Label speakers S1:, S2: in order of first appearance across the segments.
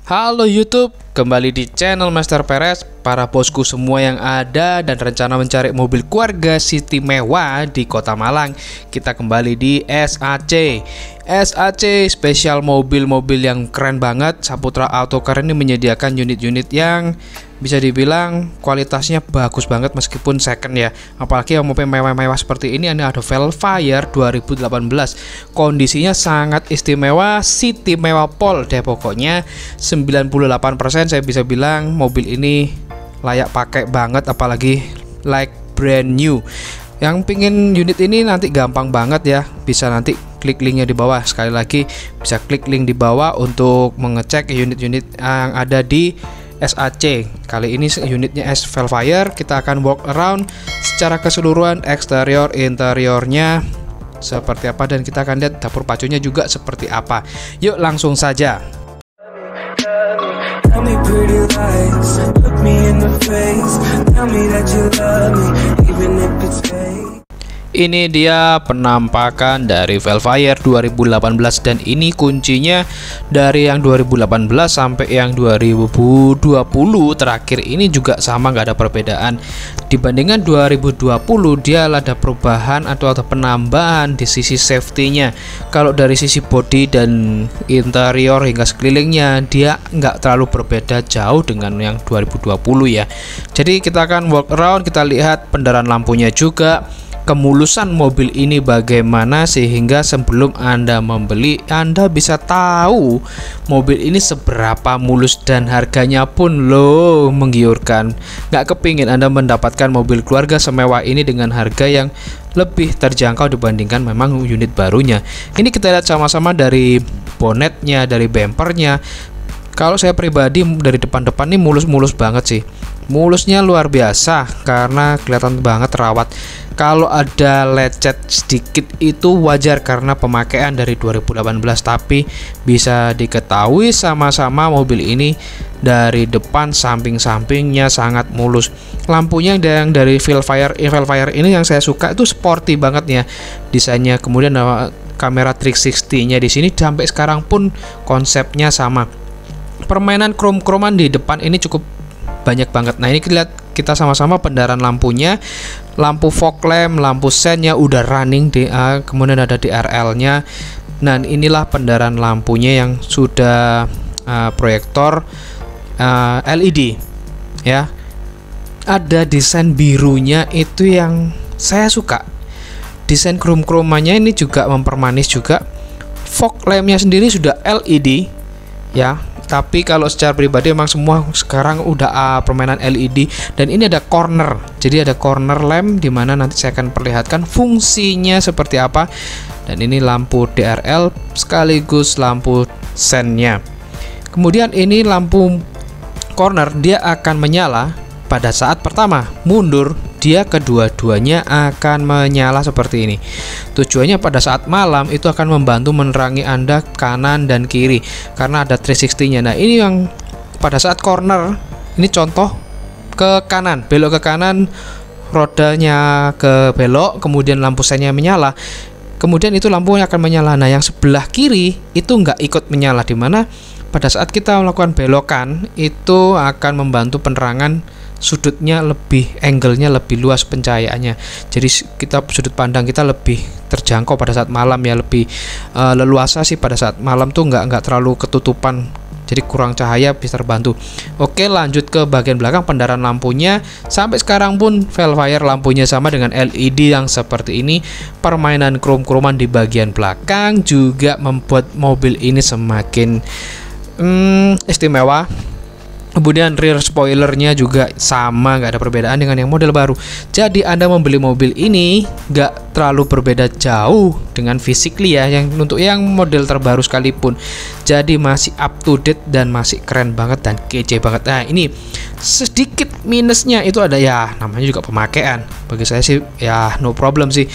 S1: Halo YouTube, kembali di channel Master Perez. Para bosku semua yang ada dan rencana mencari mobil keluarga city mewah di Kota Malang, kita kembali di SAC. SAC spesial mobil-mobil yang keren banget. Saputra Autocar ini menyediakan unit-unit yang bisa dibilang kualitasnya bagus banget meskipun second ya. Apalagi yang mobil mewah-mewah seperti ini ada Velfire 2018. Kondisinya sangat istimewa, city mewah pol deh pokoknya. 98% saya bisa bilang mobil ini layak pakai banget, apalagi like brand new. Yang pingin unit ini nanti gampang banget ya, bisa nanti klik linknya di bawah. Sekali lagi bisa klik link di bawah untuk mengecek unit-unit yang ada di SAC. Kali ini unitnya Velfire. Kita akan walk around secara keseluruhan, eksterior interiornya seperti apa, dan kita akan lihat dapur pacunya juga seperti apa. Yuk langsung saja.
S2: Tell me pretty lies, look me in the face, tell me that you love me, even if it's fake.
S1: Ini dia penampakan dari Velfire 2018, dan ini kuncinya dari yang 2018 sampai yang 2020 terakhir ini juga sama, nggak ada perbedaan. Dibandingkan 2020 dia ada perubahan atau ada penambahan di sisi safety-nya. Kalau dari sisi body dan interior hingga sekelilingnya dia nggak terlalu berbeda jauh dengan yang 2020 ya. Jadi kita akan walk around, kita lihat pendaran lampunya juga, kemulusan mobil ini bagaimana, sehingga sebelum Anda membeli Anda bisa tahu mobil ini seberapa mulus, dan harganya pun loh menggiurkan. Nggak kepingin Anda mendapatkan mobil keluarga semewah ini dengan harga yang lebih terjangkau dibandingkan memang unit barunya. Ini kita lihat sama-sama dari bonetnya, dari bempernya. Kalau saya pribadi dari depan-depan ini mulus-mulus banget sih. Mulusnya luar biasa karena kelihatan banget rawat. Kalau ada lecet sedikit itu wajar karena pemakaian dari 2018, tapi bisa diketahui sama-sama mobil ini dari depan samping-sampingnya sangat mulus. Lampunya yang dari Velfire ini yang saya suka itu sporty banget ya desainnya. Kemudian kamera 360-nya di sini sampai sekarang pun konsepnya sama. Permainan krom-kroman di depan ini cukup banyak banget. Nah ini kita sama-sama pendaran lampunya, lampu fog lamp, lampu sennya udah running DA, kemudian ada DRL-nya. Nah inilah pendaran lampunya yang sudah proyektor LED ya. Ada desain birunya itu yang saya suka. Desain krom-kromannya ini juga mempermanis juga. Fog lamp-nya sendiri sudah LED ya. Tapi kalau secara pribadi memang semua sekarang udah permainan LED, dan ini ada corner. Jadi ada corner lamp di mana nanti saya akan perlihatkan fungsinya seperti apa. Dan ini lampu DRL sekaligus lampu sennya. Kemudian ini lampu corner dia akan menyala pada saat pertama, mundur dia kedua-duanya akan menyala seperti ini. Tujuannya pada saat malam itu akan membantu menerangi Anda kanan dan kiri karena ada 360-nya. Nah ini yang pada saat corner, ini contoh ke kanan, belok ke kanan, rodanya ke belok, kemudian lampu sennya menyala, kemudian itu lampunya akan menyala. Nah yang sebelah kiri itu nggak ikut menyala, dimana pada saat kita melakukan belokan itu akan membantu penerangan, sudutnya lebih, angle-nya lebih luas pencahayaannya. Jadi kita sudut pandang kita lebih terjangkau pada saat malam ya, lebih leluasa sih pada saat malam tuh nggak terlalu ketutupan. Jadi kurang cahaya bisa terbantu. Oke, lanjut ke bagian belakang pendaran lampunya. Sampai sekarang pun Velfire lampunya sama dengan LED yang seperti ini. Permainan krom-kroman di bagian belakang juga membuat mobil ini semakin istimewa. Kemudian rear spoilernya juga sama, nggak ada perbedaan dengan yang model baru. Jadi Anda membeli mobil ini nggak terlalu berbeda jauh dengan physically ya, yang untuk yang model terbaru sekalipun. Jadi masih up to date dan masih keren banget dan kece banget. Nah ini sedikit minusnya itu ada ya, namanya juga pemakaian. Bagi saya sih ya no problem sih.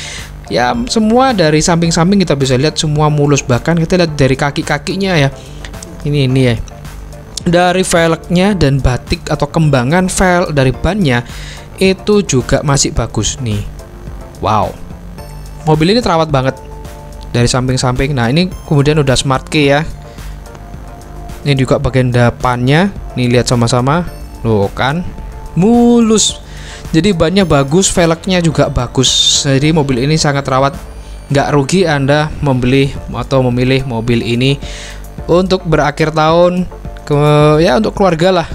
S1: Ya semua dari samping-samping kita bisa lihat semua mulus, bahkan kita lihat dari kaki-kakinya ya. Ini ya. Dari velgnya dan batik atau kembangan vel dari bannya itu juga masih bagus nih. Wow, mobil ini terawat banget dari samping-samping. Nah ini kemudian udah smart key ya. Ini juga bagian depannya, nih lihat sama-sama, loh kan, mulus. Jadi bannya bagus, velgnya juga bagus. Jadi mobil ini sangat rawat. Nggak rugi Anda membeli atau memilih mobil ini untuk berakhir tahun, ya untuk keluarga lah.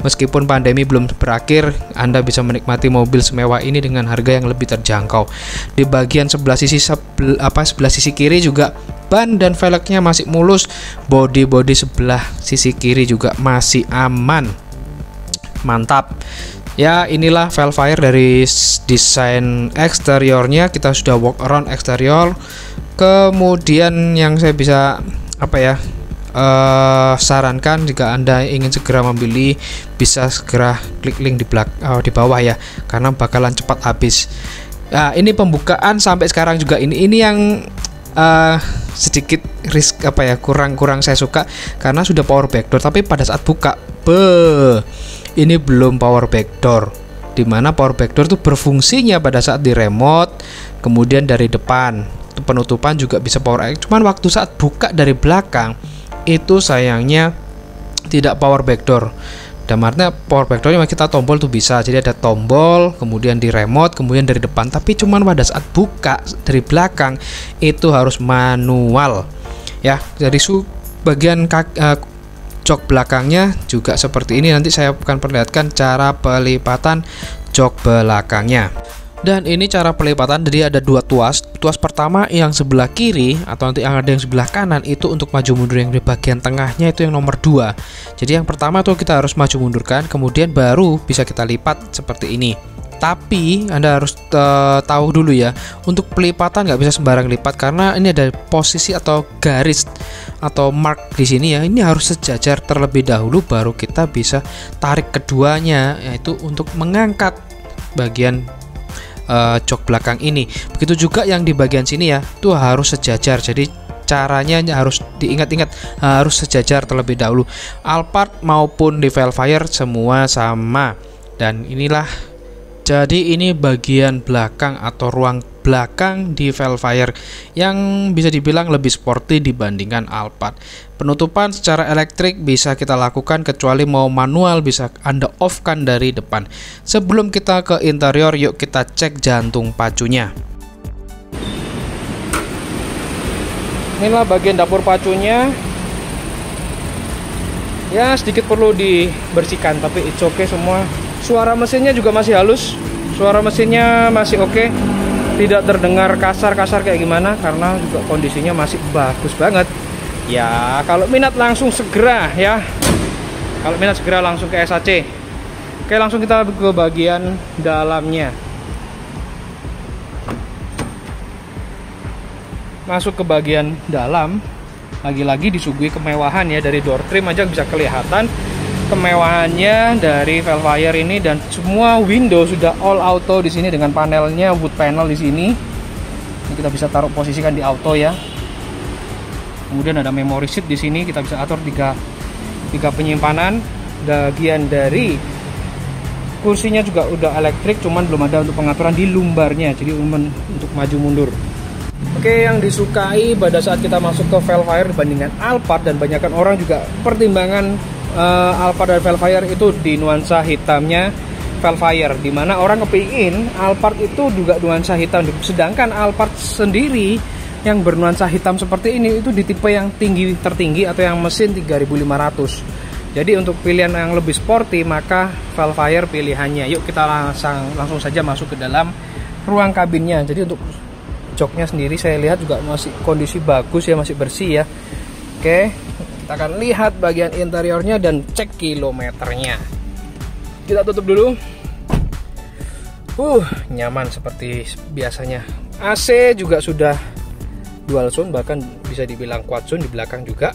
S1: Meskipun pandemi belum berakhir, Anda bisa menikmati mobil semewah ini dengan harga yang lebih terjangkau. Di bagian sebelah sisi kiri juga ban dan velgnya masih mulus. Bodi sebelah sisi kiri juga masih aman. Mantap. Ya, inilah Velfire dari desain eksteriornya. Kita sudah walk around eksterior. Kemudian yang saya bisa sarankan, jika Anda ingin segera membeli, bisa segera klik link di bawah ya, karena bakalan cepat habis. Nah, ini pembukaan sampai sekarang juga ini yang sedikit risk kurang saya suka, karena sudah power back door, tapi pada saat buka ini belum power back door, dimana power back door itu berfungsinya pada saat di remote, kemudian dari depan penutupan juga bisa power back, cuman waktu saat buka dari belakang itu sayangnya tidak power back door. Dan artinya power back door kita tombol tuh bisa, jadi ada tombol, kemudian di remote, kemudian dari depan, tapi cuman pada saat buka dari belakang itu harus manual ya. Dari bagian jok belakangnya juga seperti ini. Nanti saya akan perlihatkan cara pelipatan jok belakangnya. Dan ini cara pelipatan, jadi ada dua tuas. Tuas pertama yang sebelah kiri, atau nanti yang ada yang sebelah kanan, itu untuk maju mundur. Yang di bagian tengahnya itu yang nomor 2. Jadi yang pertama tuh kita harus maju mundurkan, kemudian baru bisa kita lipat seperti ini. Tapi Anda harus tahu dulu ya, untuk pelipatan nggak bisa sembarang lipat, karena ini ada posisi atau garis atau mark di sini ya. Ini harus sejajar terlebih dahulu, baru kita bisa tarik keduanya, yaitu untuk mengangkat bagian jok belakang ini. Begitu juga yang di bagian sini ya, itu harus sejajar. Jadi caranya harus diingat-ingat, harus sejajar terlebih dahulu. Alphard maupun di Velfire semua sama. Dan inilah, jadi ini bagian belakang atau ruang belakang di Velfire yang bisa dibilang lebih sporty dibandingkan Alphard. Penutupan secara elektrik bisa kita lakukan, kecuali mau manual bisa Anda off-kan dari depan. Sebelum kita ke interior, yuk kita cek jantung pacunya. Inilah bagian dapur pacunya. Ya, sedikit perlu dibersihkan, tapi it's okay semua. Suara mesinnya juga masih halus, suara mesinnya masih oke, tidak terdengar kasar-kasar kayak gimana, karena juga kondisinya masih bagus banget. Ya, kalau minat langsung segera ya. Kalau minat segera langsung ke SAC. Oke, langsung kita ke bagian dalamnya. Masuk ke bagian dalam, lagi-lagi disuguhi kemewahan ya. Dari door trim aja bisa kelihatan kemewahannya dari Velfire ini, dan semua window sudah all auto di sini dengan panelnya wood panel di sini. Ini kita bisa taruh posisikan di auto ya. Kemudian ada memory seat di sini, kita bisa atur tiga penyimpanan. Bagian dari kursinya juga udah elektrik, cuman belum ada untuk pengaturan di lumbarnya, jadi untuk maju mundur. Oke, yang disukai pada saat kita masuk ke Velfire dibandingkan Alphard, dan banyakkan orang juga pertimbangan Alphard dan Velfire itu di nuansa hitamnya Velfire, dimana orang kepingin Alphard itu juga nuansa hitam, sedangkan Alphard sendiri yang bernuansa hitam seperti ini itu di tipe yang tertinggi atau yang mesin 3500. Jadi untuk pilihan yang lebih sporty, maka Velfire pilihannya. Yuk kita langsung saja masuk ke dalam ruang kabinnya. Jadi untuk joknya sendiri saya lihat juga masih kondisi bagus ya, masih bersih ya. Oke, kita akan lihat bagian interiornya dan cek kilometernya. Kita tutup dulu. Nyaman seperti biasanya. AC juga sudah dual zone, bahkan bisa dibilang quad zone di belakang juga.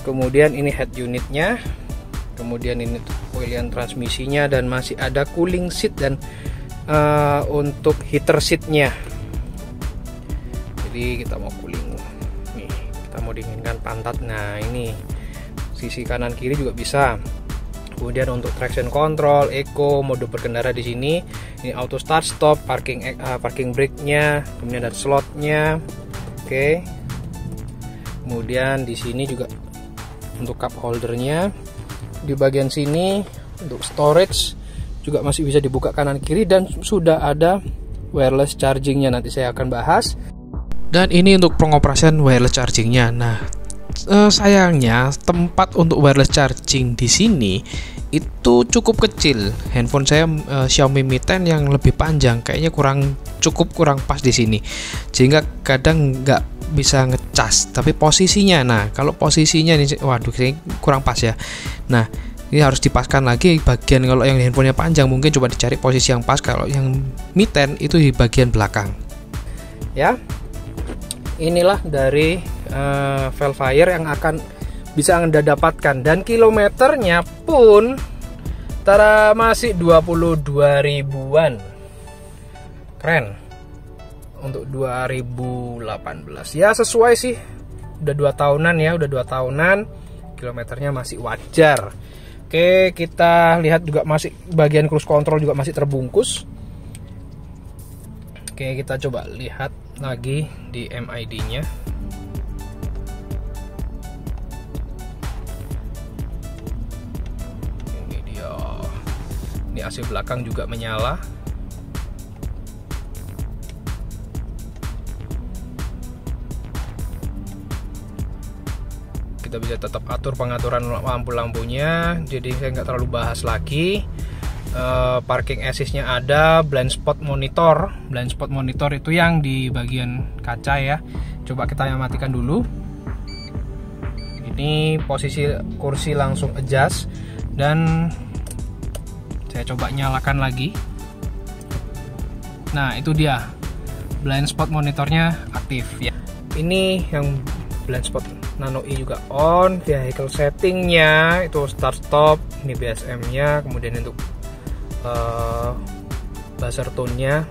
S1: Kemudian ini head unitnya, kemudian ini pilihan transmisinya, dan masih ada cooling seat dan untuk heater seatnya. Jadi kita mau cooling nih, kita mau dinginkan pantat. Nah, ini sisi kanan kiri juga bisa. Kemudian untuk traction control, eco, mode berkendara di sini. Ini auto start stop, parking brake-nya, kemudian ada slotnya. Oke. Kemudian di sini juga untuk cup holdernya. Di bagian sini untuk storage juga masih bisa dibuka kanan kiri, dan sudah ada wireless chargingnya, nanti saya akan bahas. Dan ini untuk pengoperasian wireless chargingnya. Nah, sayangnya tempat untuk wireless charging di sini itu cukup kecil. Handphone saya Xiaomi Mi 10 yang lebih panjang kayaknya kurang pas di sini, sehingga kadang nggak bisa ngecas. Tapi posisinya, nah kalau posisinya ini, waduh, kurang pas ya. Nah, ini harus dipaskan lagi bagian, kalau yang handphonenya panjang mungkin coba dicari posisi yang pas. Kalau yang Mi 10 itu di bagian belakang. Ya, inilah dari Velfire yang akan bisa Anda dapatkan, dan kilometernya pun masih 22 ribuan. Keren untuk 2018 ya, sesuai sih, udah 2 tahunan ya, udah 2 tahunan, kilometernya masih wajar. Oke, kita lihat juga masih bagian cruise control juga masih terbungkus. Oke, kita coba lihat lagi di MID nya. Ini dia, ini AC belakang juga menyala. Kita bisa tetap atur pengaturan lampu-lampunya, jadi saya nggak terlalu bahas lagi. Parking assist-nya ada, blind spot monitor. Blind spot monitor itu yang di bagian kaca ya. Coba kita matikan dulu. Ini posisi kursi langsung adjust, dan saya coba nyalakan lagi. Nah, itu dia, blind spot monitornya aktif ya. Ini yang blind spot Nano E juga on. Vehicle settingnya itu start stop, ini BSM nya, kemudian untuk buzzer tone-nya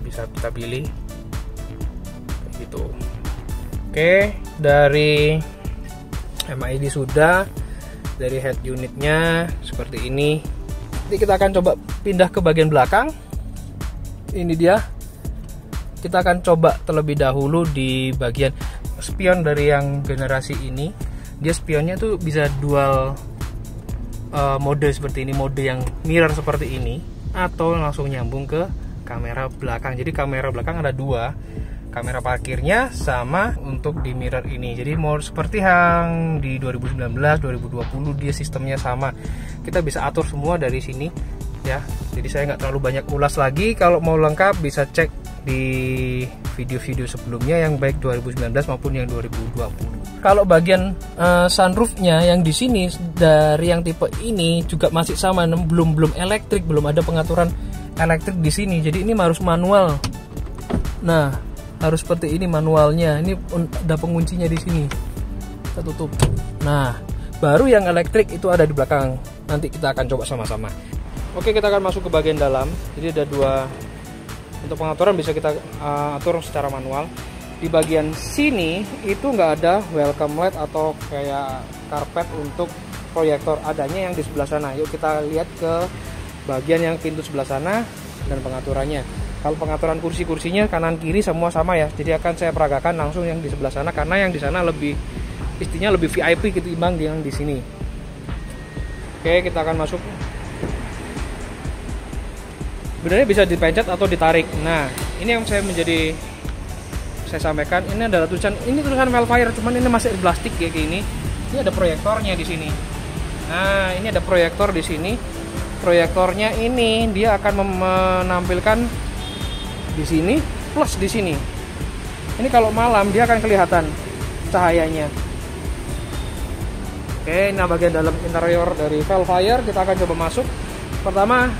S1: bisa kita pilih gitu. Oke, dari MID sudah, dari head unitnya seperti ini. Nanti kita akan coba pindah ke bagian belakang. Ini dia, kita akan coba terlebih dahulu di bagian spion. Dari yang generasi ini, dia spionnya tuh bisa dual mode seperti ini, mode yang mirror seperti ini, atau langsung nyambung ke kamera belakang. Jadi kamera belakang ada 2, kamera parkirnya sama untuk di mirror ini. Jadi mau seperti yang di 2019, 2020 dia sistemnya sama. Kita bisa atur semua dari sini ya. Jadi saya nggak terlalu banyak ulas lagi. Kalau mau lengkap bisa cek di video-video sebelumnya yang baik 2019 maupun yang 2020. Kalau bagian sunroofnya yang di sini dari yang tipe ini juga masih sama, belum elektrik, belum ada pengaturan elektrik di sini. Jadi ini harus manual. Nah, harus seperti ini manualnya. Ini ada penguncinya di sini. Kita tutup. Nah, baru yang elektrik itu ada di belakang. Nanti kita akan coba sama-sama. Oke, kita akan masuk ke bagian dalam. Jadi ada 2. Untuk pengaturan bisa kita atur secara manual. Di bagian sini itu nggak ada welcome light atau kayak karpet untuk proyektor, adanya yang di sebelah sana. Yuk kita lihat ke bagian yang pintu sebelah sana dan pengaturannya. Kalau pengaturan kursi-kursinya kanan kiri semua sama ya. Jadi akan saya peragakan langsung yang di sebelah sana, karena yang di sana lebih istinya lebih VIP ketimbang yang di sini. Oke, kita akan masuk. Sebenarnya bisa dipencet atau ditarik. Nah, ini yang saya sampaikan, ini adalah tulisan Velfire, cuman ini masih plastik kayak gini. Ini ada proyektornya di sini. Nah, ini ada proyektor di sini. Proyektornya ini dia akan menampilkan di sini plus di sini. Ini kalau malam dia akan kelihatan cahayanya. Oke, nah bagian dalam interior dari Velfire kita akan coba masuk. Pertama,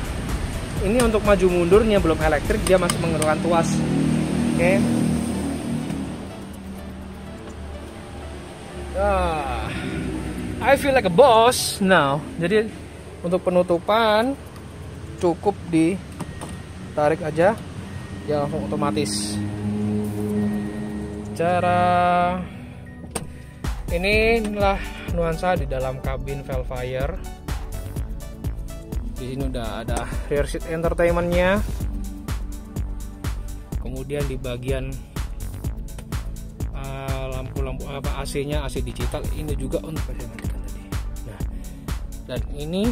S1: ini untuk maju mundurnya belum elektrik, dia masih menggunakan tuas. Oke. I feel like a boss now. Jadi untuk penutupan cukup ditarik aja, ya langsung otomatis. Inilah nuansa di dalam kabin Velfire. Di sini udah ada rear seat entertainment-nya. Kemudian di bagian lampu apa AC-nya, AC digital. Ini juga untuk saya matikan tadi. Nah, dan ini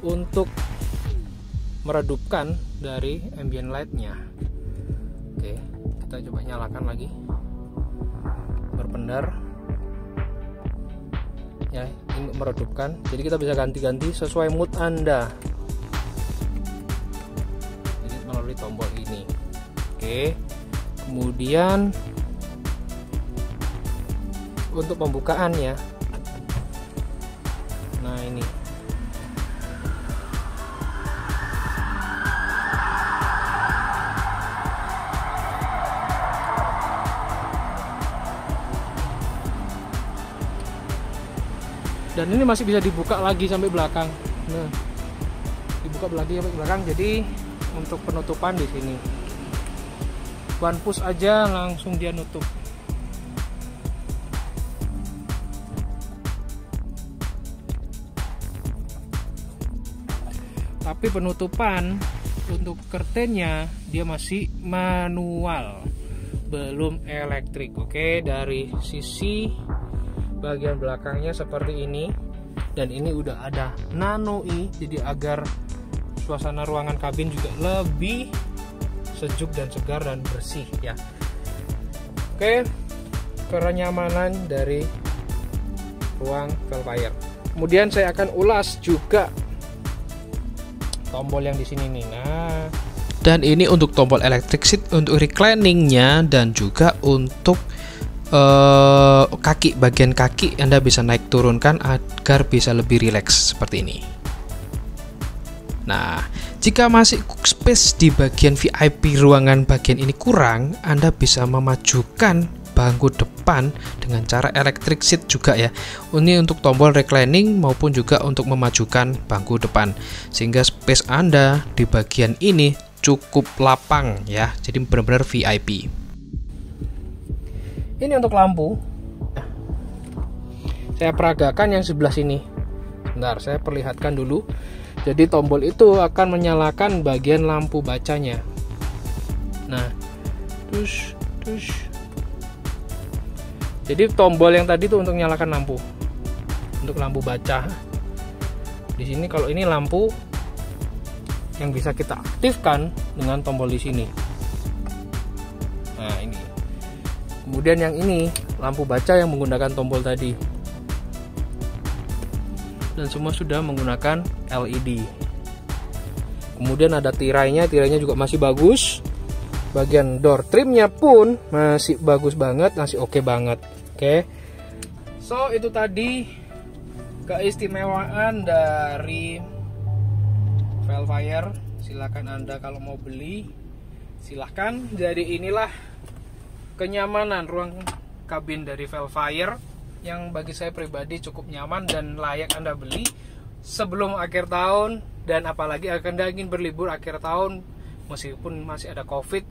S1: untuk meredupkan dari ambient light-nya. Oke, kita coba nyalakan lagi. Berpendar. Ya, ini meredupkan. Jadi kita bisa ganti-ganti sesuai mood Anda. Jadi melalui tombol ini. Oke. Kemudian untuk pembukaannya. Nah, ini. Dan ini masih bisa dibuka lagi sampai belakang. Nah, dibuka lagi sampai belakang. Jadi untuk penutupan di sini, one push aja langsung dia nutup. Tapi penutupan untuk curtainnya dia masih manual, belum elektrik. Oke, dari sisi bagian belakangnya seperti ini, dan ini udah ada nano i, jadi agar suasana ruangan kabin juga lebih sejuk dan segar dan bersih ya. Oke, kenyamanan dari ruang Velfire. Kemudian saya akan ulas juga tombol yang di sini nih. Nah, dan ini untuk tombol electric seat untuk recliningnya, dan juga untuk kaki, bagian kaki Anda bisa naik turunkan agar bisa lebih rileks seperti ini. Nah, jika masih space di bagian VIP ruangan bagian ini kurang, Anda bisa memajukan bangku depan dengan cara electric seat juga ya. Ini untuk tombol reclining maupun juga untuk memajukan bangku depan, sehingga space Anda di bagian ini cukup lapang ya. Jadi benar-benar VIP. Ini untuk lampu. Saya peragakan yang sebelah sini. Bentar, saya perlihatkan dulu. Jadi tombol itu akan menyalakan bagian lampu bacanya. Nah, tush. Jadi tombol yang tadi itu untuk nyalakan lampu, untuk lampu baca. Di sini kalau ini lampu yang bisa kita aktifkan dengan tombol di sini. Nah, ini. Kemudian yang ini lampu baca yang menggunakan tombol tadi. Dan semua sudah menggunakan LED. Kemudian ada tirainya juga masih bagus. Bagian door trimnya pun masih bagus banget, masih oke banget. Oke. So, itu tadi keistimewaan dari Velfire. Silakan Anda kalau mau beli, silahkan. Jadi inilah kenyamanan ruang kabin dari Velfire yang bagi saya pribadi cukup nyaman dan layak Anda beli sebelum akhir tahun. Dan apalagi Anda ingin berlibur akhir tahun, meskipun masih ada COVID,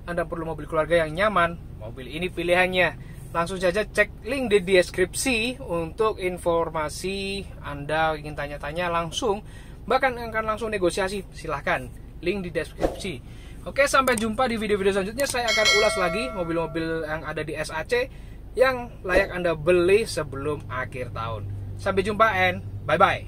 S1: Anda perlu mobil keluarga yang nyaman, mobil ini pilihannya. Langsung saja cek link di deskripsi untuk informasi. Anda ingin tanya-tanya langsung, bahkan akan langsung negosiasi, silahkan, link di deskripsi. Oke, sampai jumpa di video-video selanjutnya. Saya akan ulas lagi mobil-mobil yang ada di SAC yang layak Anda beli sebelum akhir tahun. Sampai jumpa and bye-bye.